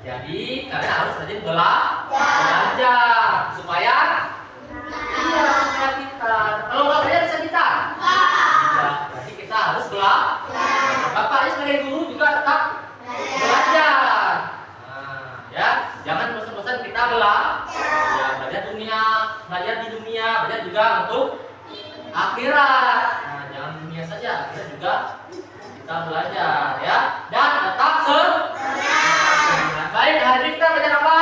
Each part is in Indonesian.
Jadi kalian harus rajin belajar supaya supaya kita. Kalau nggak belajar bisa kita. Jadi kita harus belajar. Bapaknya sebagai guru juga tetap belajar. Ya, jangan bosan-bosan kita belajar. Belajar belajar di dunia, belajar juga untuk akhirat. Jangan dunia saja, akhirat juga kita belajar ya. Dan tetap baik, hari ini kita belajar apa?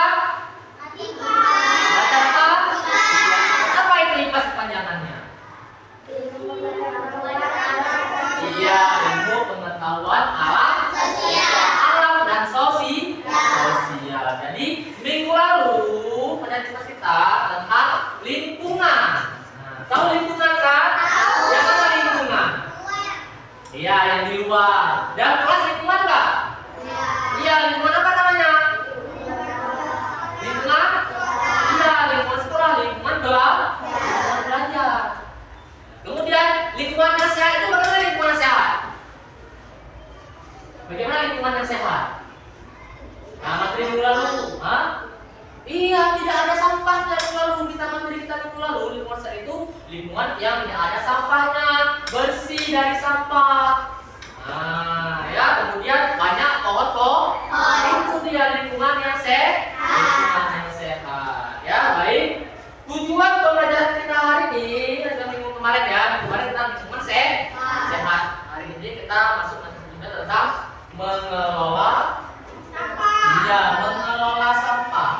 Belajar apa? Apa itu IPA kepanjangannya? Iya, ilmu pengetahuan alam dan sosial. Jadi minggu lalu pelajaran kita tentang lingkungan. Tahu lingkungan kan? Yang mana lingkungan? Iya, yang di luar. Dan kelas lingkungan enggak? Iya, lingkungan apa namanya? Lingkungan? Iya, lingkungan sekolah, lingkungan belajar. Kemudian lingkungan yang sehat itu bagaimana lingkungan yang sehat? Bagaimana lingkungan yang sehat? Materi minggu lalu, iya, tidak ada sampahnya minggu lalu. Materi kita minggu lalu, lingkungan sehat itu lingkungan yang tidak ada sampahnya, bersih dari sampah. Ya, kemudian banyak pohon-pohon. Itu dia lingkungan yang sehat. Ya, baik. Tujuan pembelajaran kita hari ini, minggu kemarin ya, kemarin kita lingkungan sehat. Hari ini kita masuk juga tentang mengelola sampah. Iya, mengelola sampah.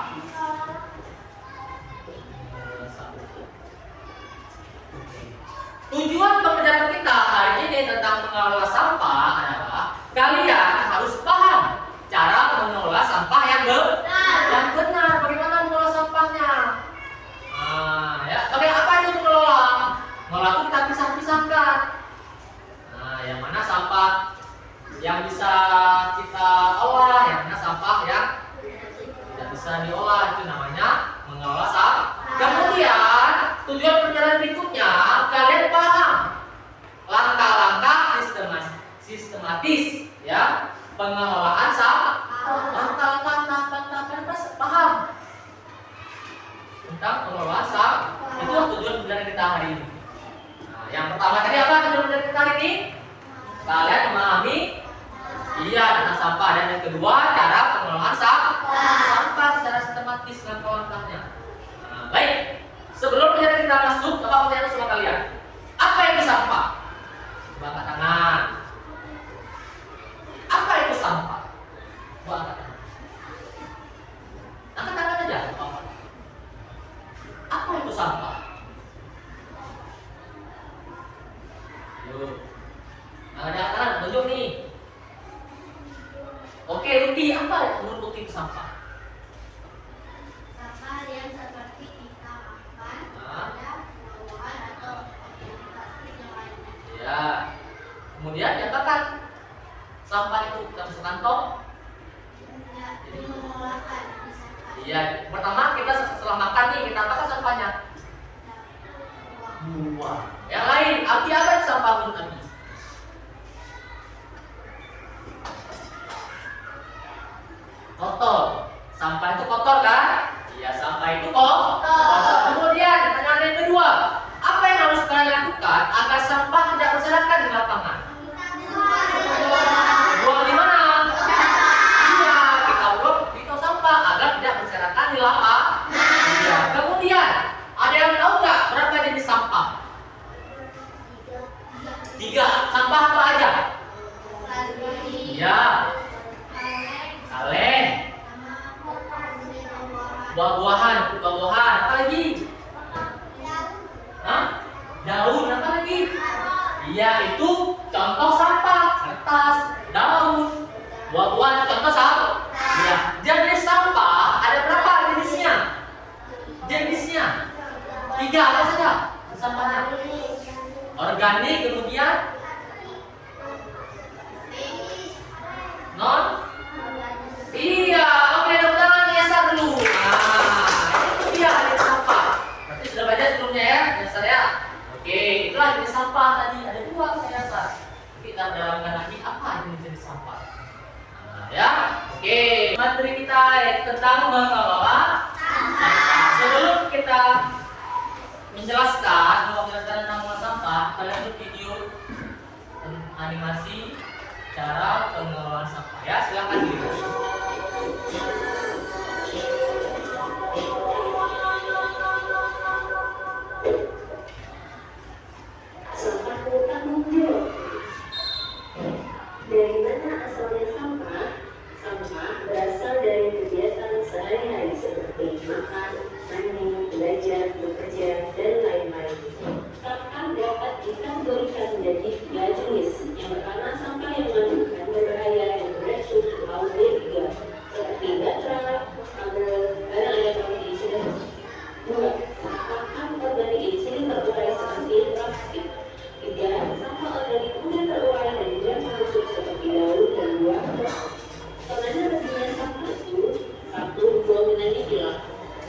Tujuan pembelajaran kita hari ini tentang mengelola sampah adalah kalian harus paham cara mengelola sampah yang benar. Bagaimana mengelola sampahnya? Ya, bagaimana apa itu mengelola? Mengelola itu kita pisah-pisahkan. Yang mana sampah yang bisa kita olah, yang mana sampah yang tidak bisa diolah, itu namanya mengelola sampah. Kemudian tujuan pembelajaran berikutnya kalian paham langkah-langkah sistematis ya pengelolaan sampah. Mantap. Paham tentang pengelolaan sampah. Itulah tujuan pelajaran kita hari ini. Nah, yang pertama tadi apa tujuan pelajaran kita hari ini? Kalian memahami tentang sampah, dan yang kedua cara pengelolaan sampah secara sistematis dan langkah-langkahnya. Nah, baik. Sebelum pelajaran kita masuk, Bapak bertanya sama kalian, apa itu sampah? Coba angkat tangan. Apa itu sampah? Coba angkat tangan. Angkat tangan aja, Bapak. Apa itu sampah? Yuk. Angkat tangan, tunjuk nih. Oke, Ruti, apa menurut Ruti itu sampah? Sampah yang seperti kita makan, buah-buahan atau plastik yang lainnya. Ya. Kemudian diapakan? Sampah itu kita masuk kantong. Ya, dimengolahkan, misalkan. Iya. Pertama kita setelah makan nih, kita apakan sampahnya? Buah. Yang lain, Abi apa itu sampah menurut Abi? Kotor. Sampah itu kotor kan? Iya, sampah itu kotor. Kemudian pertanyaan yang kedua, apa yang harus kalian lakukan agar sampah tidak berserakan di lapangan? Buang di mana? Iya, kita buang di tong sampah agar tidak berserakan di lapangan. Iya. Kemudian, ada yang tahu nggak berapa jenis sampah? 3. Sampah apa aja? Iya. Kaleng. Buah-buahan, apa lagi? Hah? Daun, apa lagi? Iya, itu contoh sampah. Kertas, daun, buah-buahan, contoh sampah. Iya. Jenis sampah ada berapa jenisnya? 3, apa saja sampahnya? Organik, kemudian non. Iya, oke, tepuk tangan biasa dulu. Nah, itu dia jenis sampah. Berarti sudah belajar sebelumnya ya, biasa ya. Oke, itulah jenis sampah tadi. Ada 2 ternyata. Kita dalamkan lagi apa jenis sampah. Nah, ya, oke. Materi kita tentang mengelola sampah. Sebelum kita menjelaskan tentang mengelola sampah, kita lihat video animasi cara pengelolaan sampah ya. Silakan dilihat. Sampah bukan muncul. Dari mana asalnya sampah? Sampah berasal dari kegiatan sehari-hari seperti makan, mandi, belajar, bekerja, dan lain-lain. Sampah dapat dikategorikan menjadi 3 jenis. Yang pertama, sampah yang mengandung berbahaya yang beracun atau B3, seperti baterai, kabel, barang elektronik sudah. 2. Sampah anorganik ini sering terurai seperti plastik. 3. Sampah organik mudah terurai dan mudah membusuk seperti daun dan buah. Karena lebihnya sampah itu, 1. Dominannya hilang.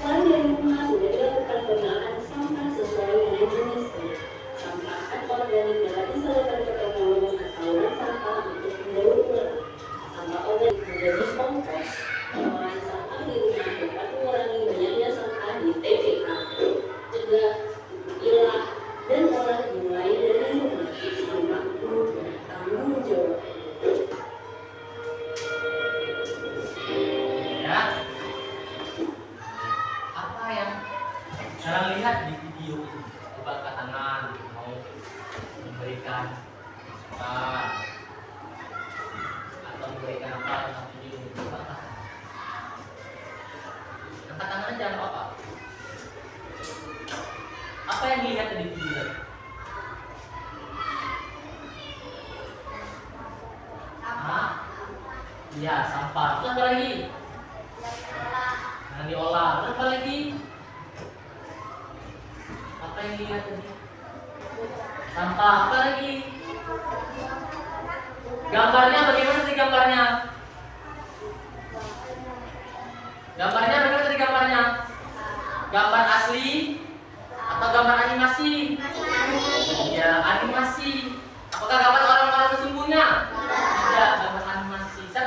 Selain dari rumah sudah dilakukan pengenalan sampah sesuai dengan jenisnya. Sampah anorganik dapat disalurkan ke pemulung atau sampah untuk mendaur ulang. Sampah organik menjadi kompos. Pengolahan sampah di rumah dapat mengurangi banyaknya sampah di TPK. Juga pilah dan olah dimulai dari rumah. Sampahku tanggung jawab. Ya. Apa yang kalian lihat di video ini? Coba angkat tangan, mau memberikan atau memberikan apa tentang video ini? Coba angkat tangan. Angkat tangan aja, nggak apa-apa. Apa yang dilihat di video ini? Iya, sampah. Terus apa lagi? Yang diolah. Terus apa lagi? Apa yang dilihat tadi? Sampah. Apa lagi? Gambarnya bagaimana sih gambarnya? Gambarnya bagaimana tadi gambarnya? Gambar asli atau gambar animasi? Ya, animasi. Apakah gambar orang-orang sesungguhnya? Tidak, gambar animasi. Siapa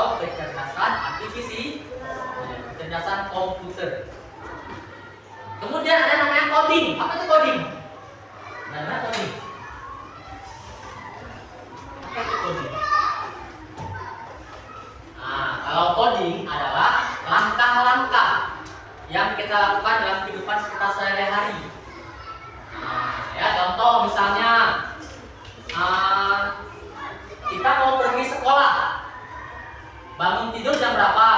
atau kecerdasan artifisial, kecerdasan komputer. Kemudian ada namanya coding. Apa itu coding? Namanya coding. Apa itu coding? Nah, kalau coding adalah langkah-langkah yang kita lakukan dalam kehidupan kita sehari-hari. Nah, ya contoh misalnya kita mau pergi sekolah, bangun tidur jam berapa?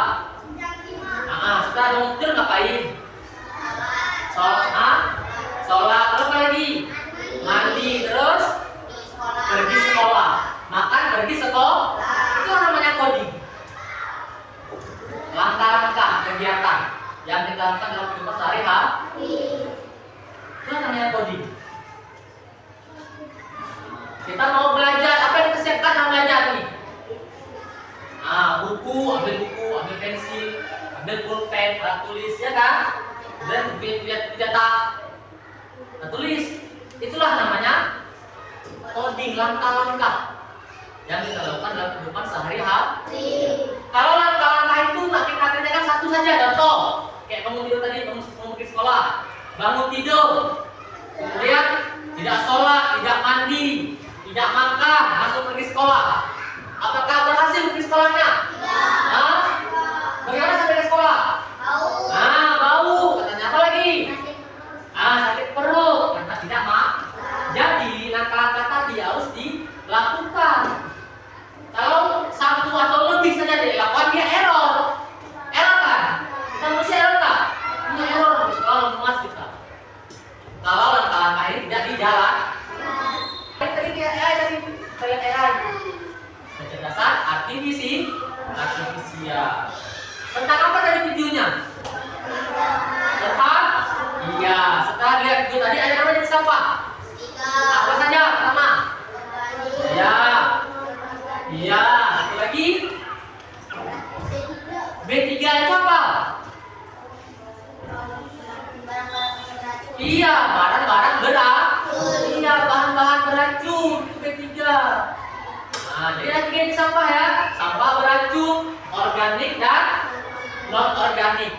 Setelah bangun tidur ngapain? Sholat, terus apa lagi? Mandi, terus pergi sekolah, makan, pergi sekolah. Itu namanya coding. Langkah-langkah kegiatan yang kita lakukan dalam kehidupan sehari-hari. Itu namanya coding. Kita mau belajar, apa yang kita siapkan dalam belajar nih? Buku, ambil pensil, ambil pulpen, alat tulis, ya kan? Dan cetak, tulis. Itulah namanya coding, langkah-langkah yang kita lakukan dalam kehidupan sehari-hari. Kalau langkah-langkah itu kita kerjakan satu saja, contoh kayak bangun tidur tadi, bangun pergi sekolah, bangun tidur, kemudian tidak sholat, tidak mandi, tidak makan, langsung pergi sekolah. Apakah berhasil pergi sekolahnya? Bagaimana sampai ke sekolah? Bau. Katanya apa lagi? Sakit perut. Karena tidak Jadi langkah-langkah tadi harus dilakukan. Kalau satu atau lebih saja dilakukan, dia error. Error kan? Kita mesti error nggak? Punya error. Kalau emas kita. Kalau langkah-langkah ini tidak dijalan. Tadi kecerdasan artifisial. Tentang apa tadi videonya? Tentang? Iya. Setelah lihat video tadi, ada apa jadi sampah? Apa saja? Pertama? Iya. Satu lagi? B3 itu apa? Iya, barang-barang beracun. Iya, bahan-bahan beracun. Itu B3. Jadi ada 3 ini sampah ya. Sampah beracun, organik dan non organik.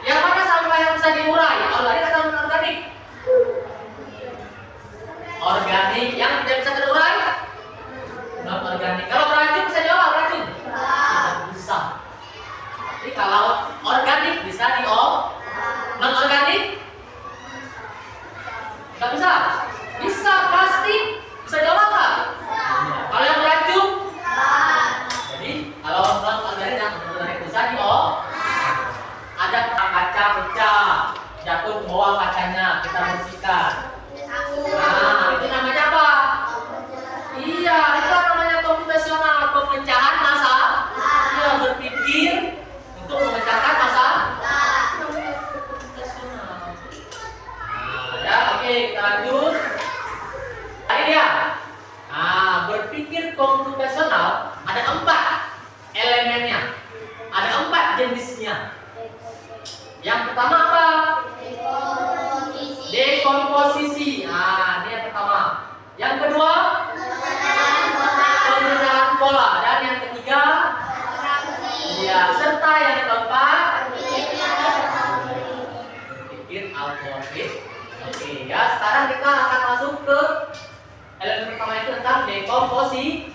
Yang mana sampah yang bisa diurai? Organik atau non organik? Organik. Yang tidak bisa terurai? Non organik. Kalau beracun bisa diolah beracun? Tidak bisa. Tapi kalau organik bisa diolah. Non organik? Nggak bisa? Bisa. Plastik bisa diolah nggak? Kalau yang beracun? Jadi kalau non organik dan organik bisa diolah. Ada kaca pecah, jatuh ke bawah kacanya, kita bersihkan. Itu namanya apa? Iya, itu namanya komputasional, pemecahan masalah. Dia berpikir untuk memecahkan masalah. Oke, kita lanjut. Ini dia. Berpikir komputasional ada 4 elemennya, ada 4 jenisnya. Yang pertama apa? Dekomposisi. Ini yang pertama. Yang kedua, penggunaan pola. Dan yang ketiga, serta yang keempat, berpikir algoritma. Oke, ya. Sekarang kita akan masuk ke elemen pertama, itu tentang dekomposisi.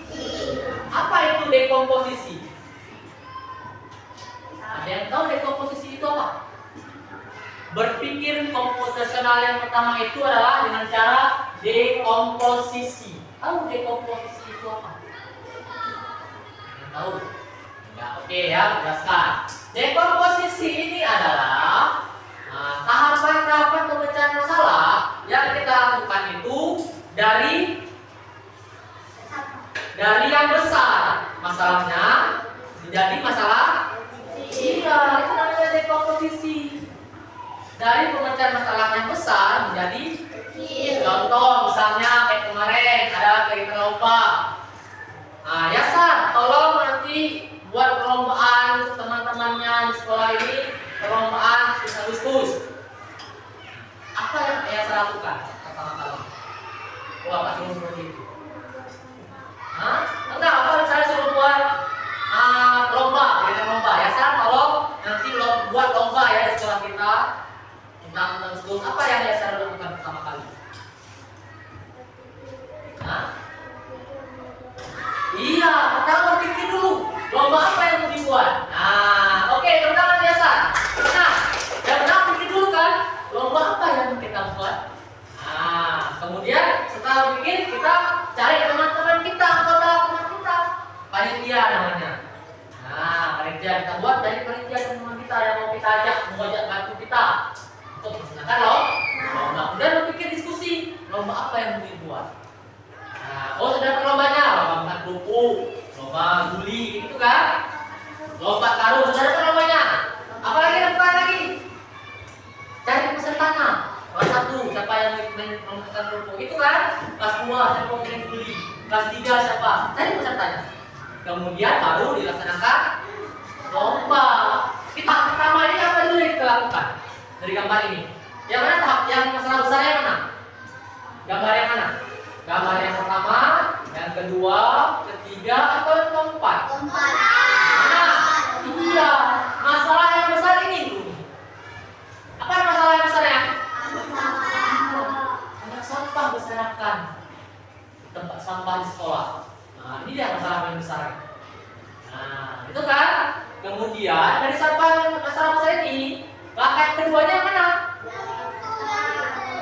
Apa itu dekomposisi? Ada yang tahu dekomposisi itu apa? Berpikir komputasional yang pertama itu adalah dengan cara dekomposisi. Tahu dekomposisi itu apa? Tahu? Ya, oke ya, jelaskan. Dekomposisi ini adalah tahapan-tahapan pemecahan masalah yang kita lakukan itu dari yang besar masalahnya menjadi masalah. Iya, itu namanya dekomposisi. Dari pemecahan masalah yang besar menjadi contoh, misalnya kayak kemarin ada kegiatan lomba. Sar, tolong nanti buat perlombaan untuk teman-temannya di sekolah ini, perlombaan Agustus. Apa yang saya lakukan pertama-tama? Bapak suruh seperti itu. Enggak, apa saya suruh buat Ya kita buat dari panitia teman kita yang mau kita ajak, mau ajak bantu kita untuk melaksanakan lomba. Kemudian lo pikir diskusi, lomba apa yang mau dibuat. Nah, sudah lombanya, lomba makan kerupuk, lomba guli, gitu kan? Lomba karung, sudah lombanya. Apalagi lomba lagi? Cari pesertanya. Kelas 1 siapa yang makan kerupuk, itu kan? Kelas 2 siapa yang makan guli, kelas 3 siapa? Cari pesertanya. Kemudian baru dilaksanakan lomba. Kita pertama ini apa dulu yang kita lakukan dari gambar ini? Yang mana tahap yang masalah besar yang mana? Gambar yang mana? Gambar yang pertama, yang kedua, ketiga, atau yang keempat? Keempat. Mana? Iya, masalah yang besar ini dulu. Apa masalah yang besarnya? Banyak sampah berserakan di tempat sampah di sekolah. Nah, ini dia masalah yang besar. Nah, itu kan. Kemudian dari sampah masalah besar ini, langkah keduanya yang mana?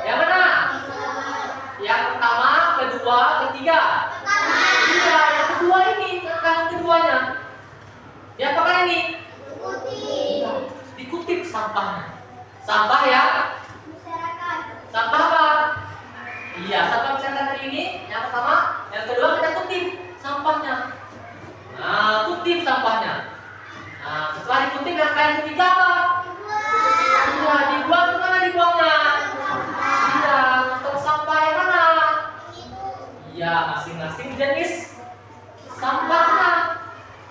Yang mana? Yang pertama, kedua, ketiga. Iya, yang kedua ini, langkah keduanya. Yang apa ini? Dikutip sampahnya. Sampah ya? Sampah apa? Iya, sampah masyarakat hari ini. Yang pertama, yang kedua kita kutip sampahnya. Nah, kutip sampahnya. Nah, setelah dikutip langkah yang ketiga apa? Iya, dibuang kemana dibuangnya? Iya, untuk sampah yang mana? Iya, masing-masing jenis sampahnya.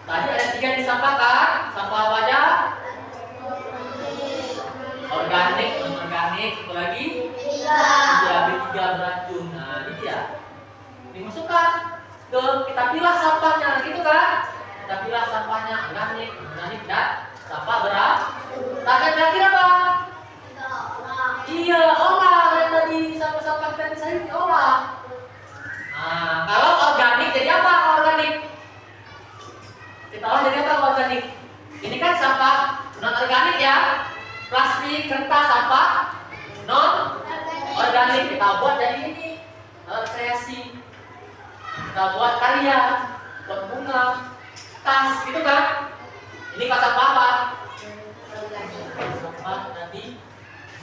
Tadi ada 3 disampaikan. Sampah apa aja? Organik, non-organik, satu lagi? Iya, B3 beracun. Nah, ini dia. Dimasukkan ke, kita pilih sampahnya, gitu kan? Kita pilih sampahnya organik, non-organik, dan sampah beracun. Target terakhir apa? Iya, olah yang tadi sampah-sampah kita bisa ini olah. Nah, kalau organik jadi apa organik? Kita olah jadi apa organik? Ini kan sampah non organik ya, plastik, kertas, sampah non organik. Kita buat jadi ini kreasi. Kita buat karya, buat bunga, tas, gitu kan? Ini kan sampah apa? Sampah tadi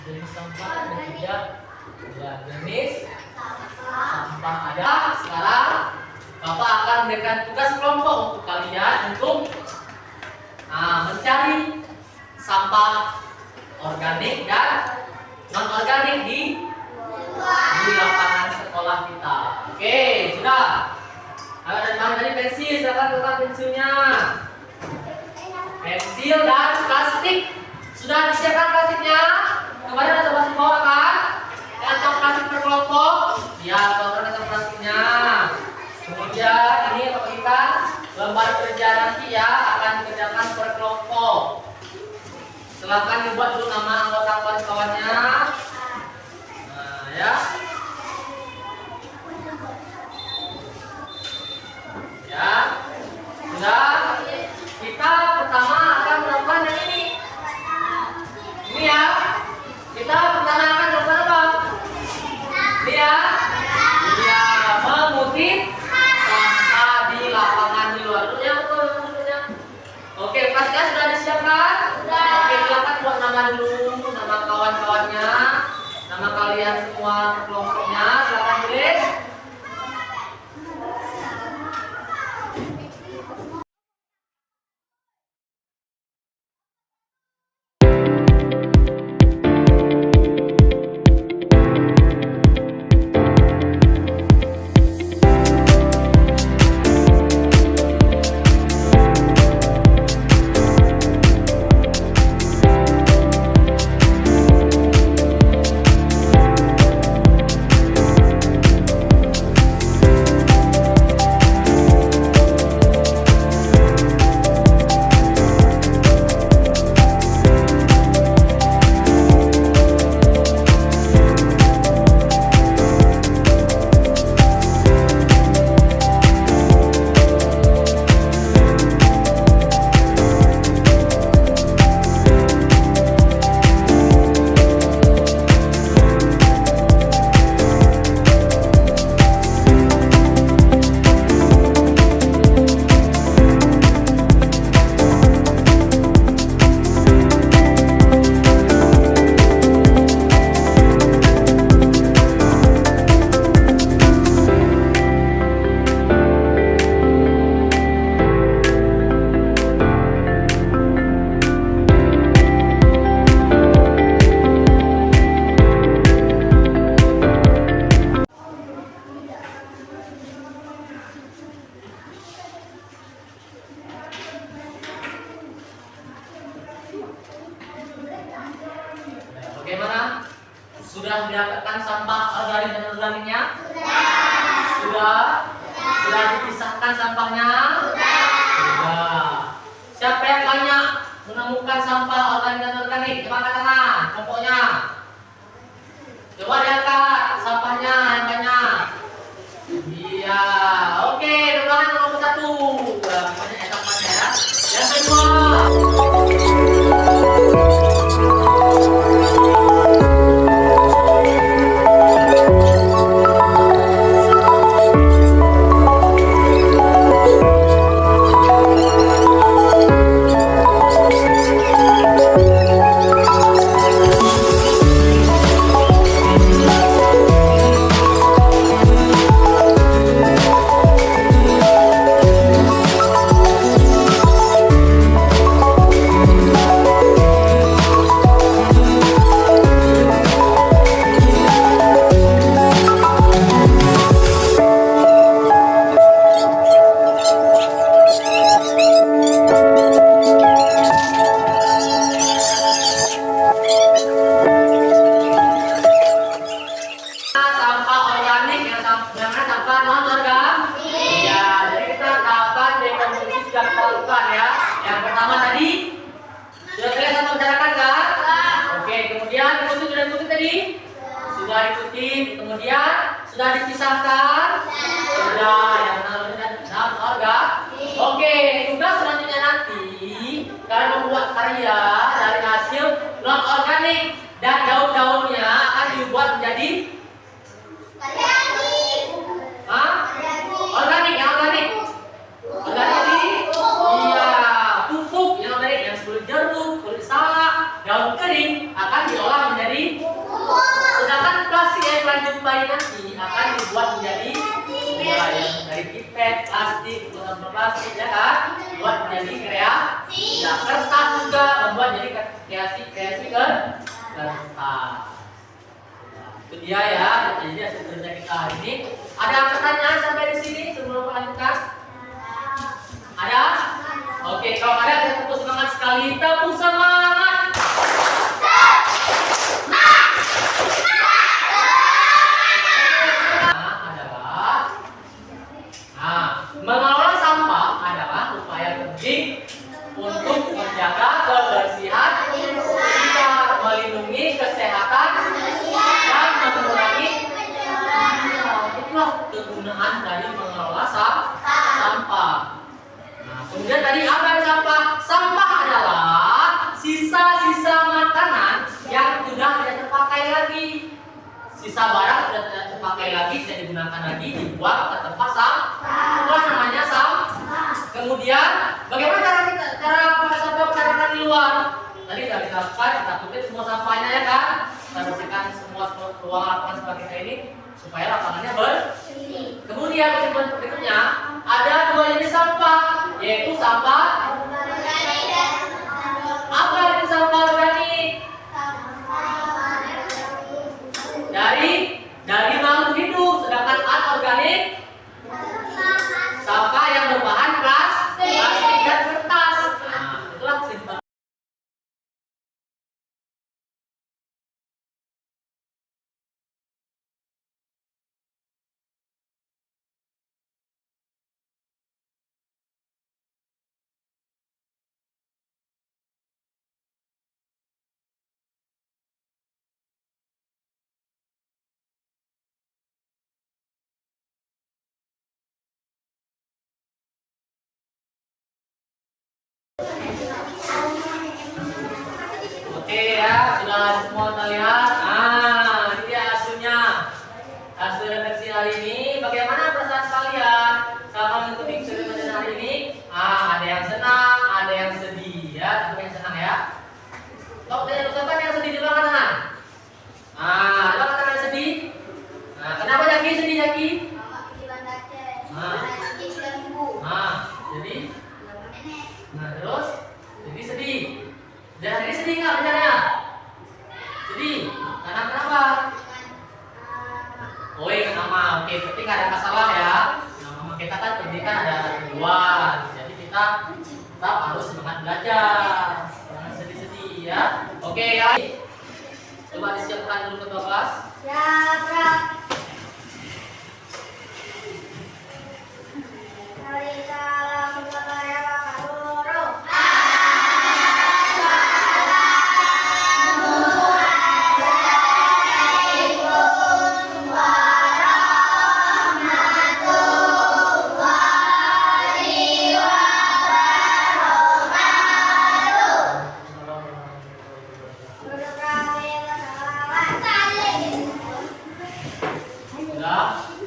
jenis sampah ada 3 ya, jenis sampah ada. Sekarang Bapak akan memberikan tugas kelompok untuk kalian untuk mencari sampah organik dan non organik di lapangan sekolah kita. Oke, sudah. Kalau ada bahan tadi pensil, silakan letak pensilnya. Pensil dan plastik. Sudah disiapkan plastiknya? Kemarin ada coba semua kan? Kantong plastik per kelompok. Ya, kalau ada plastiknya. Kemudian ini apa kita? Lembar kerja nanti ya akan dikerjakan per kelompok. Silakan dibuat dulu nama anggota kawan-kawannya. Nah, ya. Ya. Sudah. Kita pertama akan melakukan yang ini. Ini ya. Kita pertama akan melakukan apa? Ini ya. Iya, mengutip sampah di lapangan di luar. Oke, pastikan sudah disiapkan? Oke, silakan buat nama dulu, nama kawan-kawannya, nama kalian semua kelompoknya, silakan tulis. Bagaimana? Sudah mendapatkan sampah organik dan organiknya? Sudah. Sudah dipisahkan sampahnya? Sudah. Siapa yang banyak menemukan sampah organik dan organik? Coba angkat tangan, kelompoknya. Coba diangkat sampahnya yang banyak. Iya, oke, doakan nomor 1. Banyak ya sampahnya ya. Yang kedua. Sudah ikuti, kemudian sudah dipisahkan, sudah yang dalam orga. Oke, tugas selanjutnya nanti kalian membuat karya dari hasil non organik dan daun-daunnya akan dibuat menjadi organik, yang organik. Organik, iya, pupuk yang organik yang seperti jeruk, kulit salak, daun kering akan diolah menjadi. Sedangkan plastik yang kalian jumpai nanti akan dibuat menjadi yang dari pipet, plastik, botol plastik ya kan, buat menjadi kreasi. Nah, kertas juga membuat jadi kreasi kertas. Itu dia ya, jadi hasil kerja kita hari ini. Ada pertanyaan sampai di sini sebelum melanjutkan? Ada? Oke, kalau ada kita tepuk semangat sekali, tepuk semangat. Mengelola sampah adalah upaya penting untuk menjaga kebersihan kita, melindungi kesehatan dan mengurangi. Itulah kegunaan dari mengelola sampah. Nah, kemudian tadi apa yang sampah? Sampah adalah sisa-sisa makanan yang sudah tidak terpakai lagi. Sisa barang sudah tidak terpakai lagi, tidak digunakan lagi, dibuang ke tempat sampah. Itulah namanya sampah. Kemudian, bagaimana cara sampah penanganan di luar? Tadi sudah kita lakukan, kita tutup semua sampahnya ya kan? Kita bersihkan semua ruang lapangan seperti kita ini supaya lapangannya bersih. Kemudian berikutnya ada 2 jenis sampah, yaitu sampah apa itu sampah organik? Dari makhluk hidup, sedangkan anorganik sampah yang berbahan plastik dan kertas. Nah, itulah simpel. Oke ya, sudah semua terlihat. Nah, ini dia hasilnya. Hasil refleksi hari ini. Bagaimana perasaan kalian sama mengikuti eksperimen hari ini? Ada yang senang, ada yang sedih ya. Tentu yang senang ya. Kalau tidak ucapkan yang sedih di belakang tangan. Di belakang tangan sedih. Nah, kenapa Jaki sedih Jaki? Jadi, terus, jadi sedih. Dan ini sedih nggak bicaranya? Sedih. Karena kenapa? Nama. Oke, ketika ada masalah ya. Nama kita kan pendidikan ada 2. Jadi kita tetap harus semangat belajar. Jangan sedih-sedih ya. Oke ya. Coba disiapkan dulu ketua kelas. Siap. Waalaikumsalam warahmatullahi wabarakatuh. Sudah?